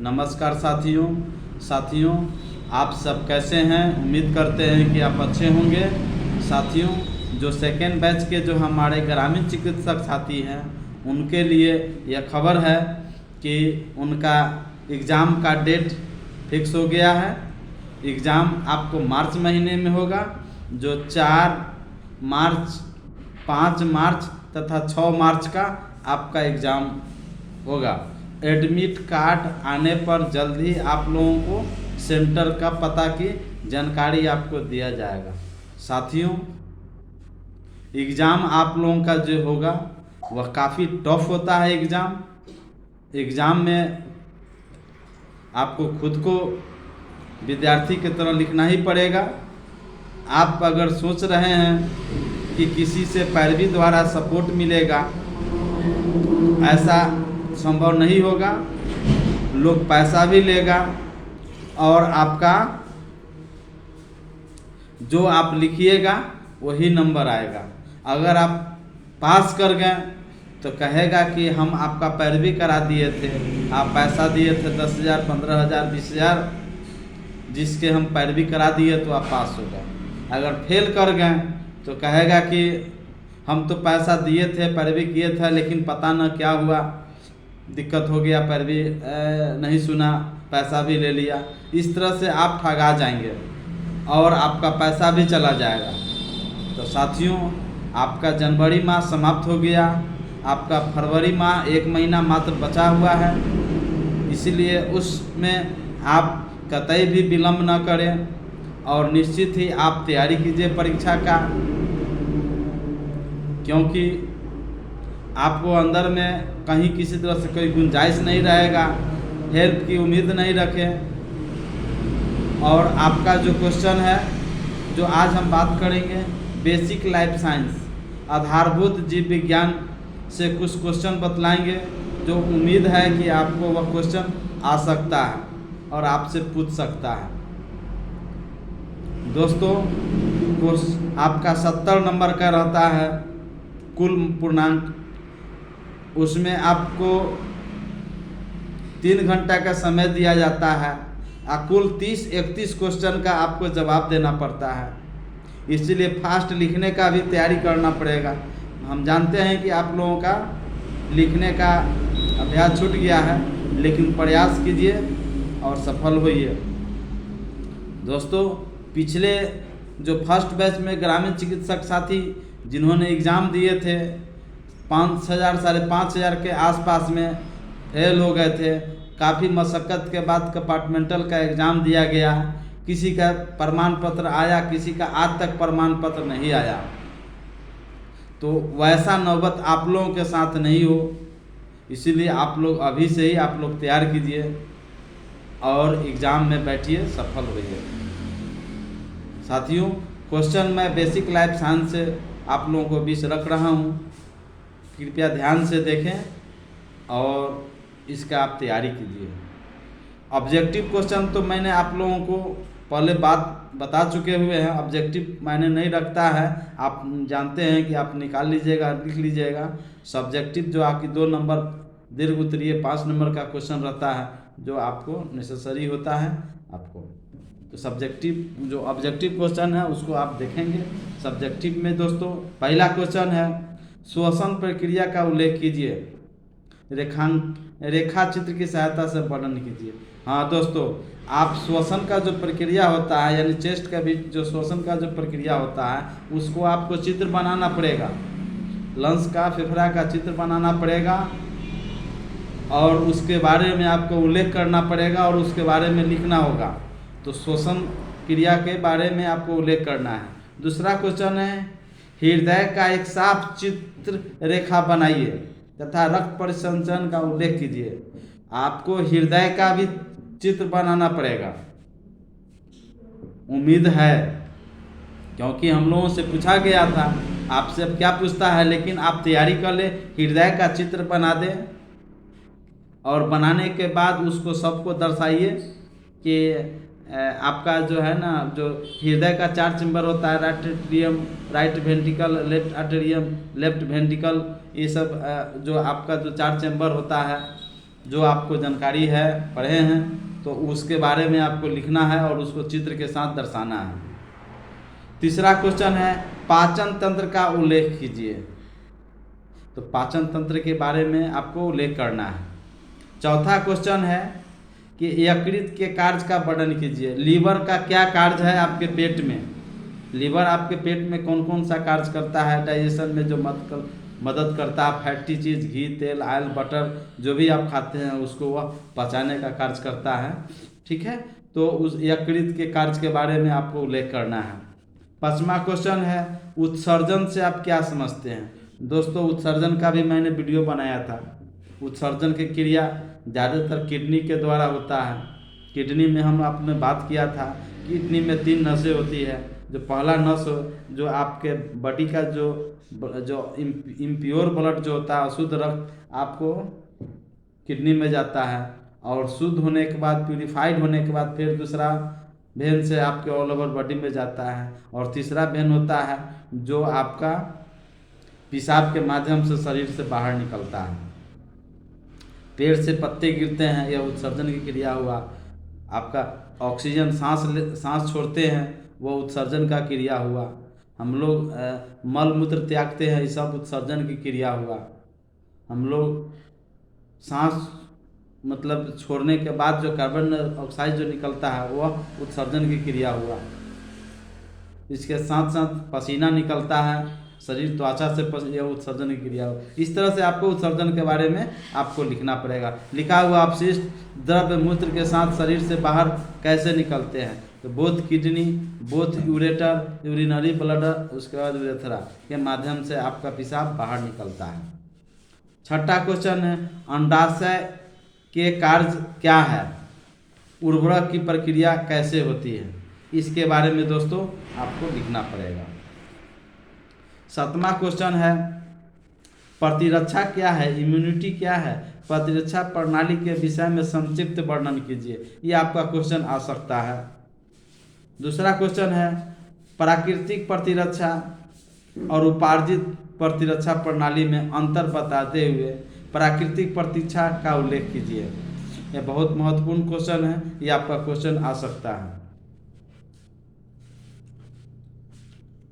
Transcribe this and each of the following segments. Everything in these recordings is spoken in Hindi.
नमस्कार साथियों आप सब कैसे हैं। उम्मीद करते हैं कि आप अच्छे होंगे। साथियों, जो सेकेंड बैच के जो हमारे ग्रामीण चिकित्सक साथी हैं उनके लिए यह खबर है कि उनका एग्ज़ाम का डेट फिक्स हो गया है। एग्ज़ाम आपको मार्च महीने में होगा, जो 4 मार्च, 5 मार्च तथा 6 मार्च का आपका एग्ज़ाम होगा। एडमिट कार्ड आने पर जल्द ही आप लोगों को सेंटर का पता की जानकारी आपको दिया जाएगा। साथियों, एग्ज़ाम आप लोगों का जो होगा वह काफ़ी टफ होता है। एग्ज़ाम में आपको खुद को विद्यार्थी की तरह लिखना ही पड़ेगा। आप अगर सोच रहे हैं कि किसी से पैरवी द्वारा सपोर्ट मिलेगा, ऐसा संभव नहीं होगा। लोग पैसा भी लेगा और आपका जो आप लिखिएगा वही नंबर आएगा। अगर आप पास कर गए तो कहेगा कि हम आपका पैरवी करा दिए थे, आप पैसा दिए थे 10,000, 15,000, 20,000, जिसके हम पैरवी करा दिए तो आप पास हो गए। अगर फेल कर गए तो कहेगा कि हम तो पैसा दिए थे, पैरवी किए थे, लेकिन पता न क्या हुआ, दिक्कत हो गया, पैरवी नहीं सुना, पैसा भी ले लिया। इस तरह से आप ठगा जाएंगे और आपका पैसा भी चला जाएगा। तो साथियों, आपका जनवरी माह समाप्त हो गया, आपका फरवरी माह 1 महीना मात्र बचा हुआ है। इसीलिए उसमें आप कतई भी विलम्ब न करें और निश्चित ही आप तैयारी कीजिए परीक्षा का, क्योंकि आपको अंदर में कहीं किसी तरह से कोई गुंजाइश नहीं रहेगा। हेल्प की उम्मीद नहीं रखें। और आपका जो क्वेश्चन है, जो आज हम बात करेंगे, बेसिक लाइफ साइंस, आधारभूत जीव विज्ञान से कुछ क्वेश्चन बतलाएंगे, जो उम्मीद है कि आपको वह क्वेश्चन आ सकता है और आपसे पूछ सकता है। दोस्तों, आपका 70 नंबर का रहता है कुल पूर्णांक। उसमें आपको 3 घंटा का समय दिया जाता है और कुल 30-31 क्वेश्चन का आपको जवाब देना पड़ता है। इसलिए फास्ट लिखने का भी तैयारी करना पड़ेगा। हम जानते हैं कि आप लोगों का लिखने का अभ्यास छूट गया है, लेकिन प्रयास कीजिए और सफल होइए। दोस्तों, पिछले जो फर्स्ट बैच में ग्रामीण चिकित्सक साथी जिन्होंने एग्ज़ाम दिए थे, 5,000 5,500 के आसपास में फेल हो गए थे। काफ़ी मशक्क़त के बाद कंपार्टमेंटल का एग्ज़ाम दिया गया। किसी का प्रमाण पत्र आया, किसी का आज तक प्रमाण पत्र नहीं आया। तो वैसा नौबत आप लोगों के साथ नहीं हो, इसीलिए आप लोग अभी से ही आप लोग तैयार कीजिए और एग्ज़ाम में बैठिए, सफल होइए। साथियों, क्वेश्चन मैं बेसिक लाइफ साइंस से आप लोगों को 20 रख रहा हूँ। कृपया ध्यान से देखें और इसका आप तैयारी कीजिए। ऑब्जेक्टिव क्वेश्चन तो मैंने आप लोगों को पहले बात बता चुके हुए हैं। ऑब्जेक्टिव मायने नहीं रखता है, आप जानते हैं कि आप निकाल लीजिएगा, लिख लीजिएगा। सब्जेक्टिव जो आपकी 2 नंबर दीर्घ उत्तरीय 5 नंबर का क्वेश्चन रहता है, जो आपको नेसेसरी होता है आपको। तो सब्जेक्टिव जो ऑब्जेक्टिव क्वेश्चन है उसको आप देखेंगे। सब्जेक्टिव में दोस्तों पहला क्वेश्चन है, श्वसन प्रक्रिया का उल्लेख कीजिए, रेखा चित्र की सहायता से वर्णन कीजिए। हाँ दोस्तों, आप श्वसन का जो प्रक्रिया होता है, यानी चेस्ट का भी जो श्वसन का जो प्रक्रिया होता है, उसको आपको चित्र बनाना पड़ेगा। लंग्स का, फेफड़ा का चित्र बनाना पड़ेगा और उसके बारे में आपको उल्लेख करना पड़ेगा और उसके बारे में लिखना होगा। तो श्वसन क्रिया के बारे में आपको उल्लेख करना है। दूसरा क्वेश्चन है, हृदय का एक साफ चित्र रेखा बनाइए तथा रक्त परिसंचरण का उल्लेख कीजिए। आपको हृदय का भी चित्र बनाना पड़ेगा, उम्मीद है, क्योंकि हम लोगों से पूछा गया था। आपसे अब क्या पूछता है, लेकिन आप तैयारी कर ले, हृदय का चित्र बना दें और बनाने के बाद उसको सबको दर्शाइए कि आपका जो है ना, जो हृदय का 4 चैम्बर होता है, right atrium, right ventricle, left atrium, left ventricle, ये सब जो आपका जो 4 चैम्बर होता है, जो आपको जानकारी है, पढ़े हैं, तो उसके बारे में आपको लिखना है और उसको चित्र के साथ दर्शाना है। तीसरा क्वेश्चन है पाचन तंत्र का उल्लेख कीजिए। तो पाचन तंत्र के बारे में आपको उल्लेख करना है। चौथा क्वेश्चन है कि यकृत के कार्य का वर्णन कीजिए। लीवर का क्या कार्य है आपके पेट में? लीवर आपके पेट में कौन कौन सा कार्य करता है? डाइजेशन में जो मदद करता है, फैटी चीज़, घी, तेल, ऑयल, बटर जो भी आप खाते हैं उसको वह पचाने का कार्य करता है। ठीक है, तो उस यकृत के कार्य के बारे में आपको उल्लेख करना है। 5वां क्वेश्चन है उत्सर्जन से आप क्या समझते हैं? दोस्तों, उत्सर्जन का भी मैंने वीडियो बनाया था। उत्सर्जन की क्रिया ज़्यादातर किडनी के द्वारा होता है। किडनी में हम आपने बात किया था, किडनी में 3 नसें होती है। जो पहला नस जो आपके बॉडी का जो इम्प्योर ब्लड जो होता है, अशुद्ध रक्त आपको किडनी में जाता है, और शुद्ध होने के बाद, प्यूरिफाइड होने के बाद फिर दूसरा वेन से आपके ऑल ओवर बॉडी में जाता है, और तीसरा वेन होता है जो आपका पेशाब के माध्यम से शरीर से बाहर निकलता है। पेड़ से पत्ते गिरते हैं, यह उत्सर्जन की क्रिया हुआ। आपका ऑक्सीजन सांस छोड़ते हैं, वह उत्सर्जन का क्रिया हुआ। हम लोग मल मूत्र त्यागते हैं, ये सब उत्सर्जन की क्रिया हुआ। हम लोग सांस मतलब छोड़ने के बाद जो कार्बन ऑक्साइड जो निकलता है वह उत्सर्जन की क्रिया हुआ। इसके साथ साथ पसीना निकलता है शरीर, त्वचा से यह उत्सर्जन की क्रिया हो। इस तरह से आपको उत्सर्जन के बारे में आपको लिखना पड़ेगा। लिखा हुआ अपशिष्ट द्रव्य मूत्र के साथ शरीर से बाहर कैसे निकलते हैं? तो both kidney, both ureter, urinary bladder, उसके बाद यूरेथ्रा के माध्यम से आपका पेशाब बाहर निकलता है। 6ठा क्वेश्चन है अंडाशय के कार्य क्या है? उर्वरक की प्रक्रिया कैसे होती है? इसके बारे में दोस्तों आपको लिखना पड़ेगा। 7वां क्वेश्चन है प्रतिरक्षा क्या है? इम्यूनिटी क्या है? प्रतिरक्षा प्रणाली के विषय में संक्षिप्त वर्णन कीजिए। ये आपका क्वेश्चन आ सकता है। दूसरा क्वेश्चन है प्राकृतिक प्रतिरक्षा और उपार्जित प्रतिरक्षा प्रणाली में अंतर बताते हुए प्राकृतिक प्रतिरक्षा का उल्लेख कीजिए। यह बहुत महत्वपूर्ण क्वेश्चन है, ये आपका क्वेश्चन आ सकता है।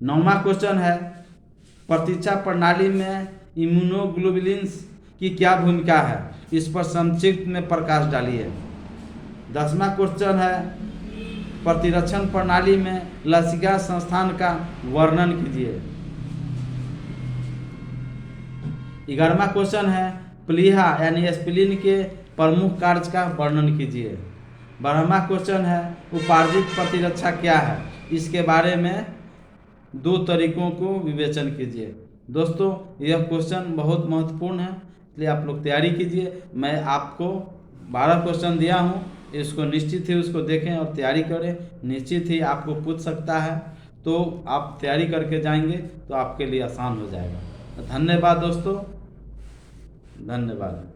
9वां क्वेश्चन है प्रतिरक्षा प्रणाली में इम्यूनोग्लोबुलिन्स की क्या भूमिका है? इस पर संक्षिप्त में प्रकाश डालिए। 10वां क्वेश्चन है प्रतिरक्षण प्रणाली में लसिका संस्थान का वर्णन कीजिए। 11वां क्वेश्चन है प्लीहा यानी एस्पिरिन के प्रमुख कार्य का वर्णन कीजिए। 12वां क्वेश्चन है उपार्जित प्रतिरक्षा क्या है? इसके बारे में 2 तरीकों को विवेचन कीजिए। दोस्तों, यह क्वेश्चन बहुत महत्वपूर्ण है, इसलिए आप लोग तैयारी कीजिए। मैं आपको 12 क्वेश्चन दिया हूँ, इसको निश्चित ही उसको देखें और तैयारी करें। निश्चित ही आपको पूछ सकता है, तो आप तैयारी करके जाएंगे तो आपके लिए आसान हो जाएगा। धन्यवाद दोस्तों, धन्यवाद।